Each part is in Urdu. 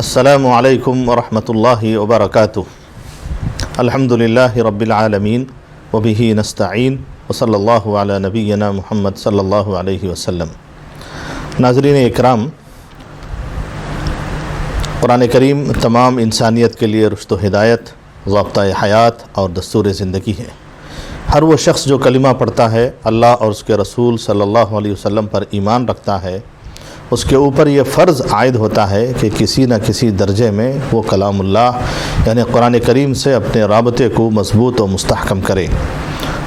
السلام علیکم ورحمۃ اللہ وبرکاتہ۔ الحمدللہ رب العالمین وبہ نستعین وصلی اللہ علی نبینا محمد صلی اللہ علیہ وسلم۔ ناظرین اکرام، قرآن کریم تمام انسانیت کے لیے رشد و ہدایت، ضابطہ حیات اور دستور زندگی ہے۔ ہر وہ شخص جو کلمہ پڑھتا ہے، اللہ اور اس کے رسول صلی اللہ علیہ وسلم پر ایمان رکھتا ہے، اس کے اوپر یہ فرض عائد ہوتا ہے کہ کسی نہ کسی درجے میں وہ کلام اللہ یعنی قرآن کریم سے اپنے رابطے کو مضبوط و مستحکم کرے،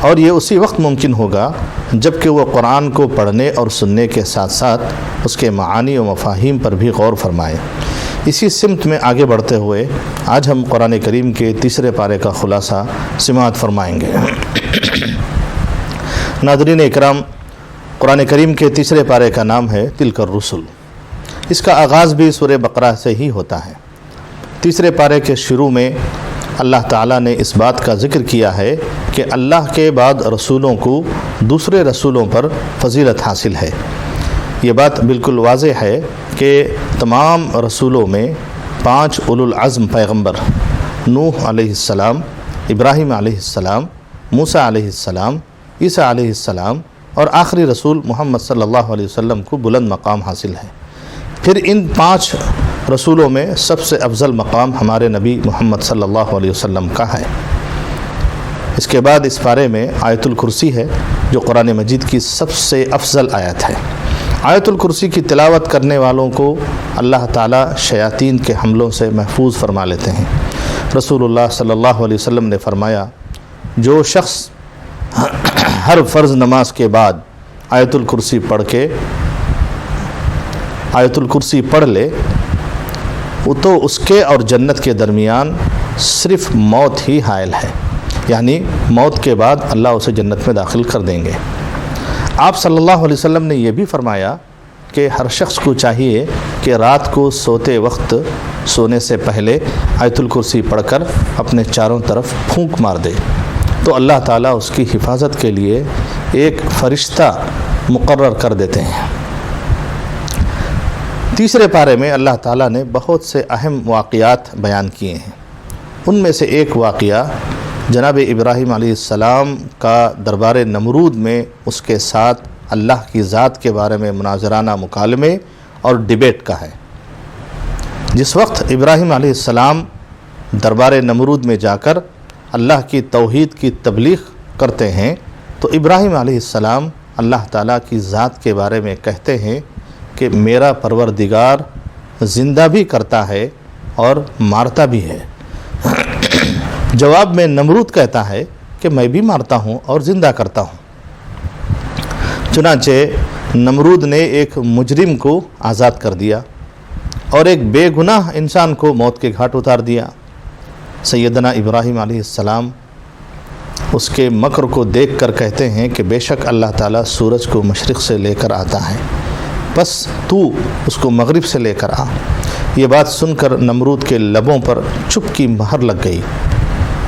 اور یہ اسی وقت ممکن ہوگا جب کہ وہ قرآن کو پڑھنے اور سننے کے ساتھ ساتھ اس کے معانی و مفاہیم پر بھی غور فرمائے۔ اسی سمت میں آگے بڑھتے ہوئے آج ہم قرآن کریم کے تیسرے پارے کا خلاصہ سماعت فرمائیں گے۔ ناظرین اکرام، قرآن کریم کے تیسرے پارے کا نام ہے تلک الرسل۔ اس کا آغاز بھی سورہ بقرہ سے ہی ہوتا ہے۔ تیسرے پارے کے شروع میں اللہ تعالیٰ نے اس بات کا ذکر کیا ہے کہ اللہ کے بعد رسولوں کو دوسرے رسولوں پر فضیلت حاصل ہے۔ یہ بات بالکل واضح ہے کہ تمام رسولوں میں 5 اولو العزم پیغمبر نوح علیہ السلام، ابراہیم علیہ السلام، موسیٰ علیہ السلام، عیسیٰ علیہ السلام اور آخری رسول محمد صلی اللہ علیہ وسلم کو بلند مقام حاصل ہے۔ پھر ان 5 رسولوں میں سب سے افضل مقام ہمارے نبی محمد صلی اللہ علیہ وسلم کا ہے۔ اس کے بعد اس پارے میں آیت الکرسی ہے جو قرآن مجید کی سب سے افضل آیت ہے۔ آیت الکرسی کی تلاوت کرنے والوں کو اللہ تعالیٰ شیاطین کے حملوں سے محفوظ فرما لیتے ہیں۔ رسول اللہ صلی اللہ علیہ وسلم نے فرمایا، جو شخص ہر فرض نماز کے بعد آیت الکرسی پڑھ لے تو اس کے اور جنت کے درمیان صرف موت ہی حائل ہے، یعنی موت کے بعد اللہ اسے جنت میں داخل کر دیں گے۔ آپ صلی اللہ علیہ وسلم نے یہ بھی فرمایا کہ ہر شخص کو چاہیے کہ رات کو سوتے وقت سونے سے پہلے آیت الکرسی پڑھ کر اپنے چاروں طرف پھونک مار دے تو اللہ تعالیٰ اس کی حفاظت کے لیے ایک فرشتہ مقرر کر دیتے ہیں۔ تیسرے پارے میں اللہ تعالیٰ نے بہت سے اہم واقعات بیان کیے ہیں۔ ان میں سے ایک واقعہ جناب ابراہیم علیہ السلام کا دربار نمرود میں اس کے ساتھ اللہ کی ذات کے بارے میں مناظرانہ مکالمے اور ڈیبیٹ کا ہے۔ جس وقت ابراہیم علیہ السلام دربار نمرود میں جا کر اللہ کی توحید کی تبلیغ کرتے ہیں تو ابراہیم علیہ السلام اللہ تعالیٰ کی ذات کے بارے میں کہتے ہیں کہ میرا پروردگار زندہ بھی کرتا ہے اور مارتا بھی ہے۔ جواب میں نمرود کہتا ہے کہ میں بھی مارتا ہوں اور زندہ کرتا ہوں۔ چنانچہ نمرود نے ایک مجرم کو آزاد کر دیا اور ایک بے گناہ انسان کو موت کے گھاٹ اتار دیا۔ سیدنا ابراہیم علیہ السلام اس کے مکر کو دیکھ کر کہتے ہیں کہ بے شک اللہ تعالیٰ سورج کو مشرق سے لے کر آتا ہے، بس تو اس کو مغرب سے لے کر آ۔ یہ بات سن کر نمرود کے لبوں پر چپ کی مہر لگ گئی،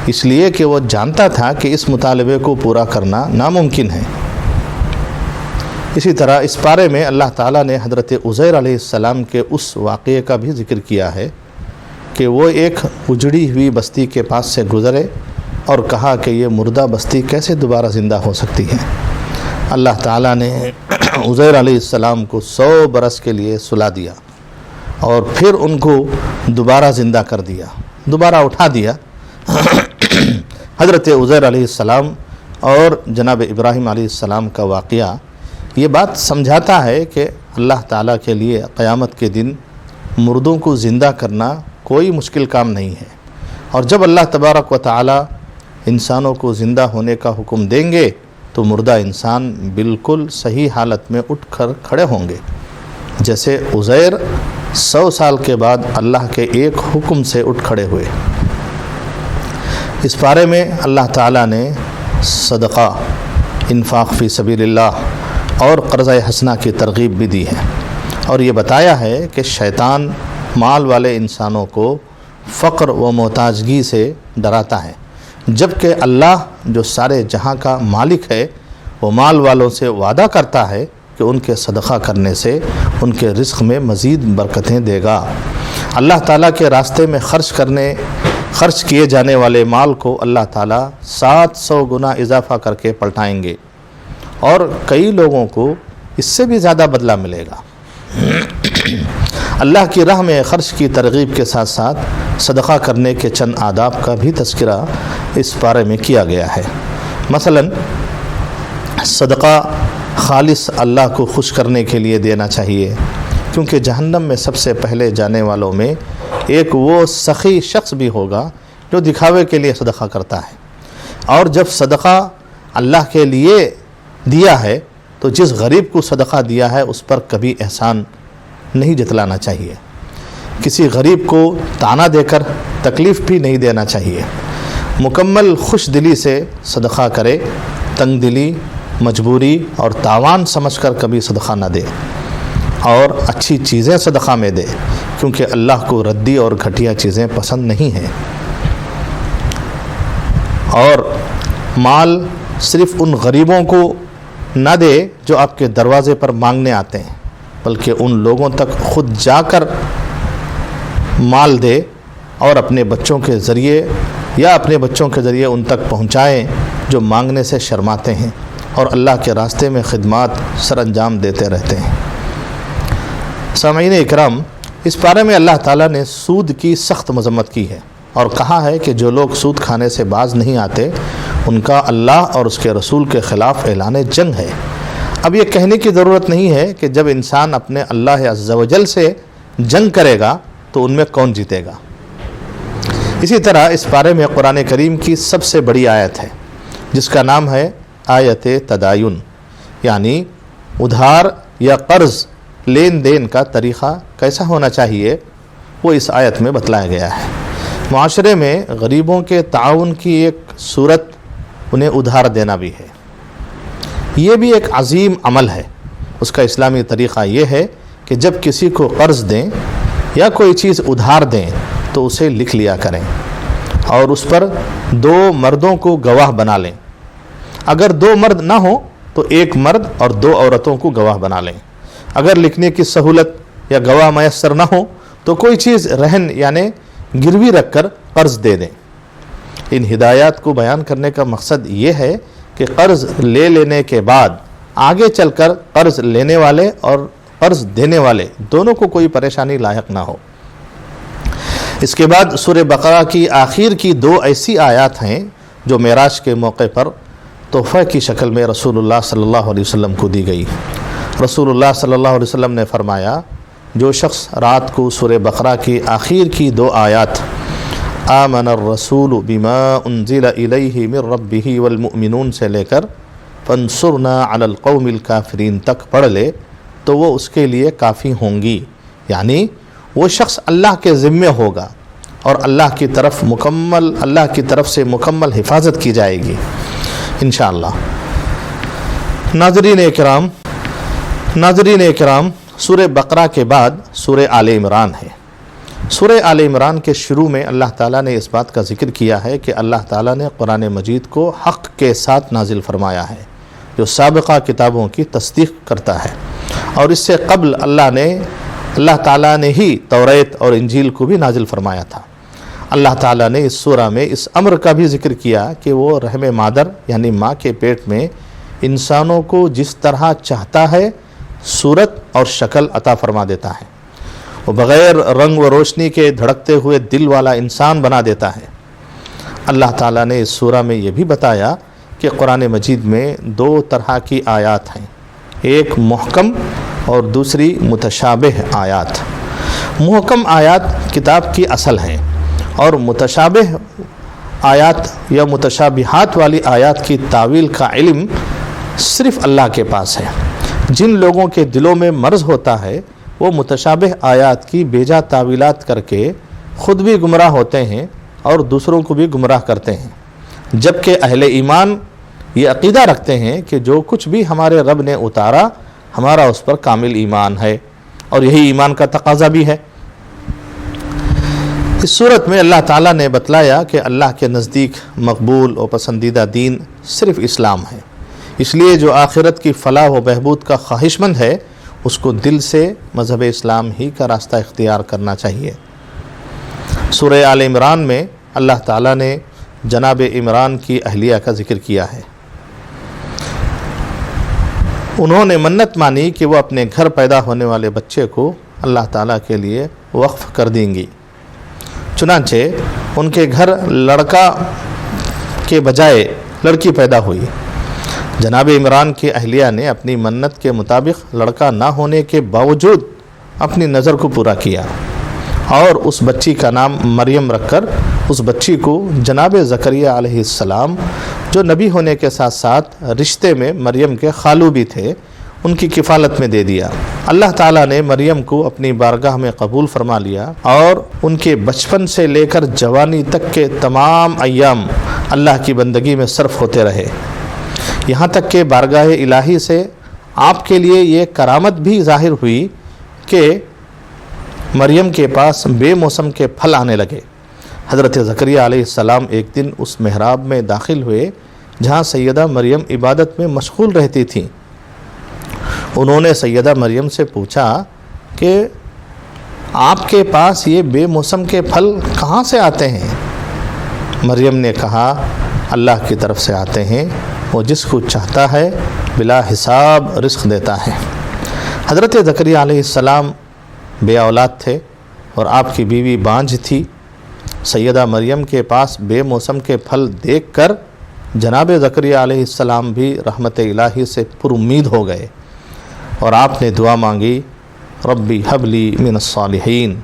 اس لیے کہ وہ جانتا تھا کہ اس مطالبے کو پورا کرنا ناممکن ہے۔ اسی طرح اس پارے میں اللہ تعالیٰ نے حضرت عزیر علیہ السلام کے اس واقعے کا بھی ذکر کیا ہے کہ وہ ایک اجڑی ہوئی بستی کے پاس سے گزرے اور کہا کہ یہ مردہ بستی کیسے دوبارہ زندہ ہو سکتی ہے۔ اللہ تعالیٰ نے عزیر علیہ السلام کو 100 برس کے لیے سلا دیا اور پھر ان کو دوبارہ زندہ کر دیا، دوبارہ اٹھا دیا۔ حضرت عزیر علیہ السلام اور جناب ابراہیم علیہ السلام کا واقعہ یہ بات سمجھاتا ہے کہ اللہ تعالیٰ کے لیے قیامت کے دن مردوں کو زندہ کرنا کوئی مشکل کام نہیں ہے، اور جب اللہ تبارک و تعالیٰ انسانوں کو زندہ ہونے کا حکم دیں گے تو مردہ انسان بالکل صحیح حالت میں اٹھ کر کھڑے ہوں گے، جیسے عزیر 100 سال کے بعد اللہ کے ایک حکم سے اٹھ کھڑے ہوئے۔ اس بارے میں اللہ تعالیٰ نے صدقہ، انفاق فی سبیل اللہ اور قرضہ حسنہ کی ترغیب بھی دی ہے، اور یہ بتایا ہے کہ شیطان مال والے انسانوں کو فقر و محتاجگی سے ڈراتا ہے، جبکہ اللہ جو سارے جہاں کا مالک ہے وہ مال والوں سے وعدہ کرتا ہے کہ ان کے صدقہ کرنے سے ان کے رزق میں مزید برکتیں دے گا۔ اللہ تعالیٰ کے راستے میں خرچ کیے جانے والے مال کو اللہ تعالیٰ 700 گنا اضافہ کر کے پلٹائیں گے، اور کئی لوگوں کو اس سے بھی زیادہ بدلہ ملے گا۔ اللہ کی راہ میں خرچ کی ترغیب کے ساتھ ساتھ صدقہ کرنے کے چند آداب کا بھی تذکرہ اس بارے میں کیا گیا ہے۔ مثلا صدقہ خالص اللہ کو خوش کرنے کے لیے دینا چاہیے، کیونکہ جہنم میں سب سے پہلے جانے والوں میں ایک وہ سخی شخص بھی ہوگا جو دکھاوے کے لیے صدقہ کرتا ہے، اور جب صدقہ اللہ کے لیے دیا ہے تو جس غریب کو صدقہ دیا ہے اس پر کبھی احسان نہیں جتلانا چاہیے، کسی غریب کو طعنہ دے کر تکلیف بھی نہیں دینا چاہیے، مکمل خوش دلی سے صدقہ کرے، تنگ دلی، مجبوری اور تاوان سمجھ کر کبھی صدقہ نہ دے، اور اچھی چیزیں صدقہ میں دے، کیونکہ اللہ کو ردی اور گھٹیا چیزیں پسند نہیں ہیں۔ اور مال صرف ان غریبوں کو نہ دے جو آپ کے دروازے پر مانگنے آتے ہیں، بلکہ ان لوگوں تک خود جا کر مال دے، اور اپنے بچوں کے ذریعے ان تک پہنچائیں جو مانگنے سے شرماتے ہیں اور اللہ کے راستے میں خدمات سر انجام دیتے رہتے ہیں۔ سامعین اکرام، اس بارے میں اللہ تعالیٰ نے سود کی سخت مذمت کی ہے اور کہا ہے کہ جو لوگ سود کھانے سے باز نہیں آتے ان کا اللہ اور اس کے رسول کے خلاف اعلان جنگ ہے۔ اب یہ کہنے کی ضرورت نہیں ہے کہ جب انسان اپنے اللہ عز و جل سے جنگ کرے گا تو ان میں کون جیتے گا۔ اسی طرح اس بارے میں قرآن کریم کی سب سے بڑی آیت ہے جس کا نام ہے آیت تداین، یعنی ادھار یا قرض لین دین کا طریقہ کیسا ہونا چاہیے وہ اس آیت میں بتلایا گیا ہے۔ معاشرے میں غریبوں کے تعاون کی ایک صورت انہیں ادھار دینا بھی ہے۔ یہ بھی ایک عظیم عمل ہے۔ اس کا اسلامی طریقہ یہ ہے کہ جب کسی کو قرض دیں یا کوئی چیز ادھار دیں تو اسے لکھ لیا کریں اور اس پر 2 مردوں کو گواہ بنا لیں۔ اگر 2 مرد نہ ہوں تو 1 مرد اور 2 عورتوں کو گواہ بنا لیں۔ اگر لکھنے کی سہولت یا گواہ میسر نہ ہو تو کوئی چیز رہن یعنی گروی رکھ کر قرض دے دیں۔ ان ہدایات کو بیان کرنے کا مقصد یہ ہے کہ قرض لے لینے کے بعد آگے چل کر قرض لینے والے اور قرض دینے والے دونوں کو کوئی پریشانی لاحق نہ ہو۔ اس کے بعد سورہ بقرہ کی آخر کی 2 ایسی آیات ہیں جو معراج کے موقع پر تحفہ کی شکل میں رسول اللہ صلی اللہ علیہ وسلم کو دی گئی۔ رسول اللہ صلی اللہ علیہ وسلم نے فرمایا، جو شخص رات کو سورہ بقرہ کی آخر کی 2 آیات آمن الرسول بما انزل الیہ من ربہ والمؤمنون سے لے کر فانصرنا علی القوم الکافرین تک پڑھ لے تو وہ اس کے لیے کافی ہوں گی، یعنی وہ شخص اللہ کے ذمے ہوگا اور اللہ کی طرف سے مکمل حفاظت کی جائے گی انشاءاللہ۔ ناظرین اکرام، سورہ بقرہ کے بعد سورہ آل عمران ہے۔ سورہ آل عمران کے شروع میں اللہ تعالیٰ نے اس بات کا ذکر کیا ہے کہ اللہ تعالیٰ نے قرآن مجید کو حق کے ساتھ نازل فرمایا ہے جو سابقہ کتابوں کی تصدیق کرتا ہے، اور اس سے قبل اللہ تعالیٰ نے ہی توریت اور انجیل کو بھی نازل فرمایا تھا۔ اللہ تعالیٰ نے اس سورہ میں اس امر کا بھی ذکر کیا کہ وہ رحم مادر یعنی ماں کے پیٹ میں انسانوں کو جس طرح چاہتا ہے صورت اور شکل عطا فرما دیتا ہے، وہ بغیر رنگ و روشنی کے دھڑکتے ہوئے دل والا انسان بنا دیتا ہے۔ اللہ تعالیٰ نے اس سورہ میں یہ بھی بتایا کہ قرآن مجید میں 2 طرح کی آیات ہیں، ایک محکم اور دوسری متشابہ آیات۔ محکم آیات کتاب کی اصل ہیں اور متشابہ آیات یا متشابہات والی آیات کی تعویل کا علم صرف اللہ کے پاس ہے۔ جن لوگوں کے دلوں میں مرض ہوتا ہے وہ متشابہ آیات کی بیجا تعویلات کر کے خود بھی گمراہ ہوتے ہیں اور دوسروں کو بھی گمراہ کرتے ہیں، جبکہ اہل ایمان یہ عقیدہ رکھتے ہیں کہ جو کچھ بھی ہمارے رب نے اتارا ہمارا اس پر کامل ایمان ہے، اور یہی ایمان کا تقاضا بھی ہے۔ اس صورت میں اللہ تعالیٰ نے بتلایا کہ اللہ کے نزدیک مقبول اور پسندیدہ دین صرف اسلام ہے، اس لیے جو آخرت کی فلاح و بہبود کا خواہش مند ہے اس کو دل سے مذہب اسلام ہی کا راستہ اختیار کرنا چاہیے۔ سورہ آل عمران میں اللہ تعالیٰ نے جناب عمران کی اہلیہ کا ذکر کیا ہے۔ انہوں نے منت مانی کہ وہ اپنے گھر پیدا ہونے والے بچے کو اللہ تعالیٰ کے لیے وقف کر دیں گی، چنانچہ ان کے گھر لڑکا کے بجائے لڑکی پیدا ہوئی۔ جناب عمران کی اہلیہ نے اپنی منت کے مطابق لڑکا نہ ہونے کے باوجود اپنی نظر کو پورا کیا اور اس بچی کا نام مریم رکھ کر اس بچی کو جناب زکریا علیہ السلام، جو نبی ہونے کے ساتھ ساتھ رشتے میں مریم کے خالو بھی تھے، ان کی کفالت میں دے دیا۔ اللہ تعالیٰ نے مریم کو اپنی بارگاہ میں قبول فرما لیا اور ان کے بچپن سے لے کر جوانی تک کے تمام ایام اللہ کی بندگی میں صرف ہوتے رہے، یہاں تک کہ بارگاہ الہی سے آپ کے لیے یہ کرامت بھی ظاہر ہوئی کہ مریم کے پاس بے موسم کے پھل آنے لگے۔ حضرت زکریا علیہ السلام ایک دن اس محراب میں داخل ہوئے جہاں سیدہ مریم عبادت میں مشغول رہتی تھیں۔ انہوں نے سیدہ مریم سے پوچھا کہ آپ کے پاس یہ بے موسم کے پھل کہاں سے آتے ہیں؟ مریم نے کہا اللہ کی طرف سے آتے ہیں، وہ جس کو چاہتا ہے بلا حساب رزق دیتا ہے۔ حضرت زکریا علیہ السلام بے اولاد تھے اور آپ کی بیوی بانجھ تھی۔ سیدہ مریم کے پاس بے موسم کے پھل دیکھ کر جناب زکریا علیہ السلام بھی رحمت الہی سے پر امید ہو گئے اور آپ نے دعا مانگی، ربی حب لی من الصالحین،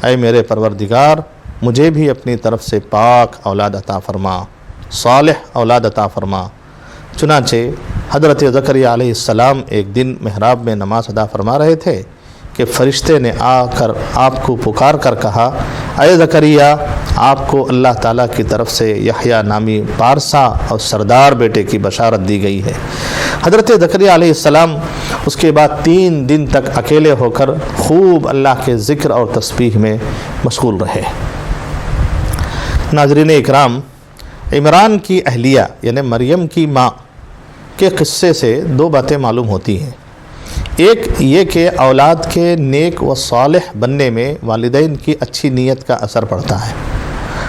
اے میرے پروردگار مجھے بھی اپنی طرف سے پاک اولاد عطا فرما، صالح اولاد عطا فرما۔ چنانچہ حضرت زکریا علیہ السلام ایک دن محراب میں نماز ادا فرما رہے تھے کہ فرشتے نے آ کر آپ کو پکار کر کہا، اے زکریا آپ کو اللہ تعالیٰ کی طرف سے یحییٰ نامی پارسا اور سردار بیٹے کی بشارت دی گئی ہے۔ حضرت زکریا علیہ السلام اس کے بعد 3 دن تک اکیلے ہو کر خوب اللہ کے ذکر اور تسبیح میں مشغول رہے۔ ناظرین اکرام، عمران کی اہلیہ یعنی مریم کی ماں کے قصے سے 2 باتیں معلوم ہوتی ہیں۔ ایک یہ کہ اولاد کے نیک و صالح بننے میں والدین کی اچھی نیت کا اثر پڑتا ہے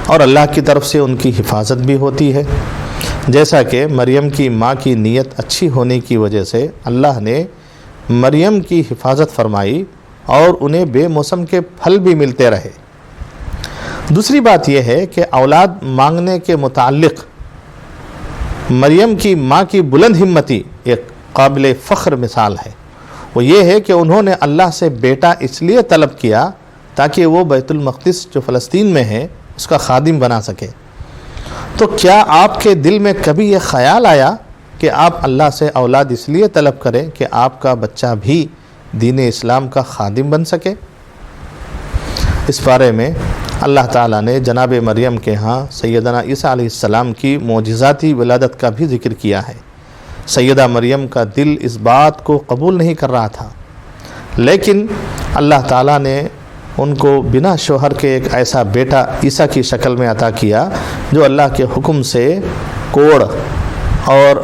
اور اللہ کی طرف سے ان کی حفاظت بھی ہوتی ہے، جیسا کہ مریم کی ماں کی نیت اچھی ہونے کی وجہ سے اللہ نے مریم کی حفاظت فرمائی اور انہیں بے موسم کے پھل بھی ملتے رہے۔ دوسری بات یہ ہے کہ اولاد مانگنے کے متعلق مریم کی ماں کی بلند ہمتی ایک قابل فخر مثال ہے۔ وہ یہ ہے کہ انہوں نے اللہ سے بیٹا اس لیے طلب کیا تاکہ وہ بیت المقدس جو فلسطین میں ہے اس کا خادم بنا سکے۔ تو کیا آپ کے دل میں کبھی یہ خیال آیا کہ آپ اللہ سے اولاد اس لیے طلب کریں کہ آپ کا بچہ بھی دین اسلام کا خادم بن سکے؟ اس بارے میں اللہ تعالیٰ نے جناب مریم کے ہاں سیدنا عیسیٰ علیہ السلام کی معجزاتی ولادت کا بھی ذکر کیا ہے۔ سیدہ مریم کا دل اس بات کو قبول نہیں کر رہا تھا، لیکن اللہ تعالیٰ نے ان کو بنا شوہر کے ایک ایسا بیٹا عیسیٰ کی شکل میں عطا کیا جو اللہ کے حکم سے کوڑ اور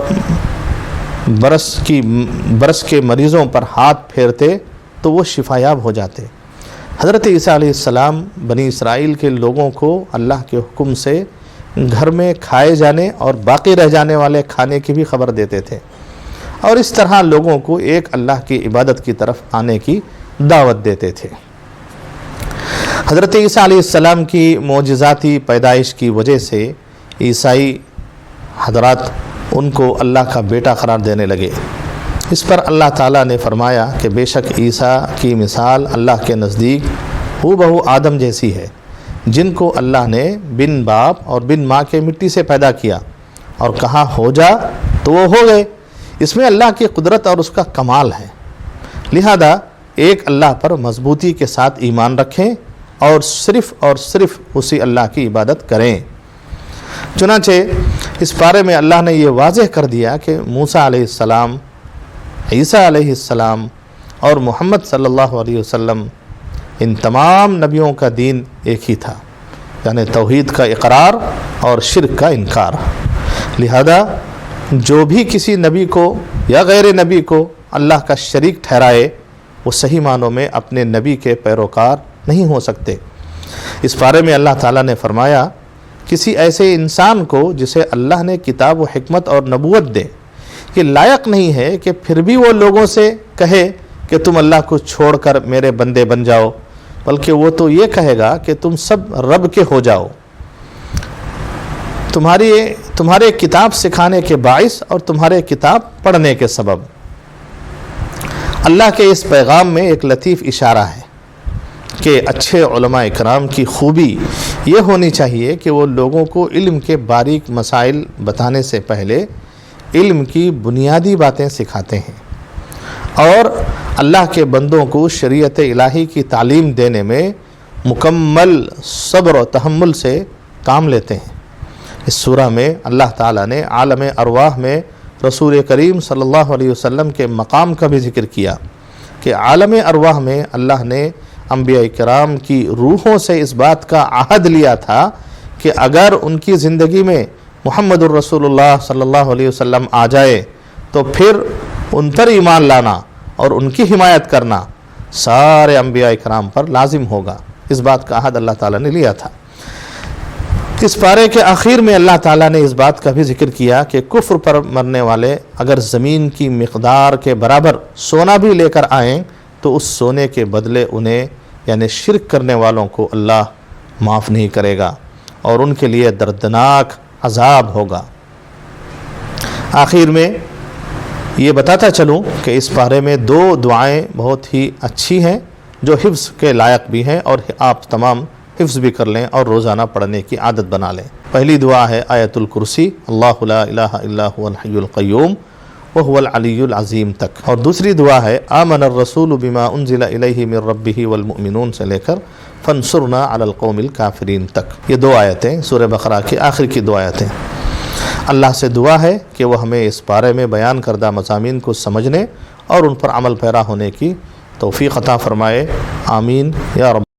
برس کے مریضوں پر ہاتھ پھیرتے تو وہ شفایاب ہو جاتے۔ حضرت عیسیٰ علیہ السلام بنی اسرائیل کے لوگوں کو اللہ کے حکم سے گھر میں کھائے جانے اور باقی رہ جانے والے کھانے کی بھی خبر دیتے تھے اور اس طرح لوگوں کو ایک اللہ کی عبادت کی طرف آنے کی دعوت دیتے تھے۔ حضرت عیسیٰ علیہ السلام کی معجزاتی پیدائش کی وجہ سے عیسائی حضرات ان کو اللہ کا بیٹا قرار دینے لگے۔ اس پر اللہ تعالیٰ نے فرمایا کہ بے شک عیسیٰ کی مثال اللہ کے نزدیک ہو بہو آدم جیسی ہے، جن کو اللہ نے بن باپ اور بن ماں کے مٹی سے پیدا کیا اور کہا ہو جا تو وہ ہو گئے۔ اس میں اللہ کی قدرت اور اس کا کمال ہے، لہذا ایک اللہ پر مضبوطی کے ساتھ ایمان رکھیں اور صرف اسی اللہ کی عبادت کریں۔ چنانچہ اس بارے میں اللہ نے یہ واضح کر دیا کہ موسیٰ علیہ السلام، عیسیٰ علیہ السلام اور محمد صلی اللہ علیہ وسلم، ان تمام نبیوں کا دین ایک ہی تھا، یعنی توحید کا اقرار اور شرک کا انکار۔ لہذا جو بھی کسی نبی کو یا غیر نبی کو اللہ کا شریک ٹھہرائے وہ صحیح معنوں میں اپنے نبی کے پیروکار نہیں ہو سکتے۔ اس بارے میں اللہ تعالیٰ نے فرمایا کسی ایسے انسان کو جسے اللہ نے کتاب و حکمت اور نبوت دے یہ لائق نہیں ہے کہ پھر بھی وہ لوگوں سے کہے کہ تم اللہ کو چھوڑ کر میرے بندے بن جاؤ، بلکہ وہ تو یہ کہے گا کہ تم سب رب کے ہو جاؤ، تمہارے کتاب سکھانے کے باعث اور تمہارے کتاب پڑھنے کے سبب۔ اللہ کے اس پیغام میں ایک لطیف اشارہ ہے کہ اچھے علماء اکرام کی خوبی یہ ہونی چاہیے کہ وہ لوگوں کو علم کے باریک مسائل بتانے سے پہلے علم کی بنیادی باتیں سکھاتے ہیں اور اللہ کے بندوں کو شریعت الہی کی تعلیم دینے میں مکمل صبر و تحمل سے کام لیتے ہیں۔ اس سورہ میں اللہ تعالیٰ نے عالم ارواح میں رسول کریم صلی اللہ علیہ وسلم کے مقام کا بھی ذکر کیا کہ عالم ارواح میں اللہ نے انبیاء کرام کی روحوں سے اس بات کا عہد لیا تھا کہ اگر ان کی زندگی میں محمد الرسول اللہ صلی اللہ علیہ وسلم آ جائے تو پھر ان پر ایمان لانا اور ان کی حمایت کرنا سارے انبیاء کرام پر لازم ہوگا۔ اس بات کا عہد اللہ تعالیٰ نے لیا تھا۔ اس پارے کے آخر میں اللہ تعالیٰ نے اس بات کا بھی ذکر کیا کہ کفر پر مرنے والے اگر زمین کی مقدار کے برابر سونا بھی لے کر آئیں تو اس سونے کے بدلے انہیں یعنی شرک کرنے والوں کو اللہ معاف نہیں کرے گا اور ان کے لیے دردناک عذاب ہوگا۔ آخر میں یہ بتاتا چلوں کہ اس پارے میں 2 دعائیں بہت ہی اچھی ہیں جو حفظ کے لائق بھی ہیں اور آپ تمام حفظ بھی کر لیں اور روزانہ پڑھنے کی عادت بنا لیں۔ پہلی دعا ہے آیت الکرسی اللہ لا الہ الا هو الحی القیوم وهو العلی العظیم تک، اور دوسری دعا ہے آمن الرسول بما انزل الیہ من ربہ والمؤمنون سے لے کر فانصرنا علی القوم الکافرین تک۔ یہ 2 آیتیں سورہ بقرہ کی آخر کی 2 آیتیں۔ اللہ سے دعا ہے کہ وہ ہمیں اس بارے میں بیان کردہ مضامین کو سمجھنے اور ان پر عمل پیرا ہونے کی توفیق عطا فرمائے، آمین یا رب۔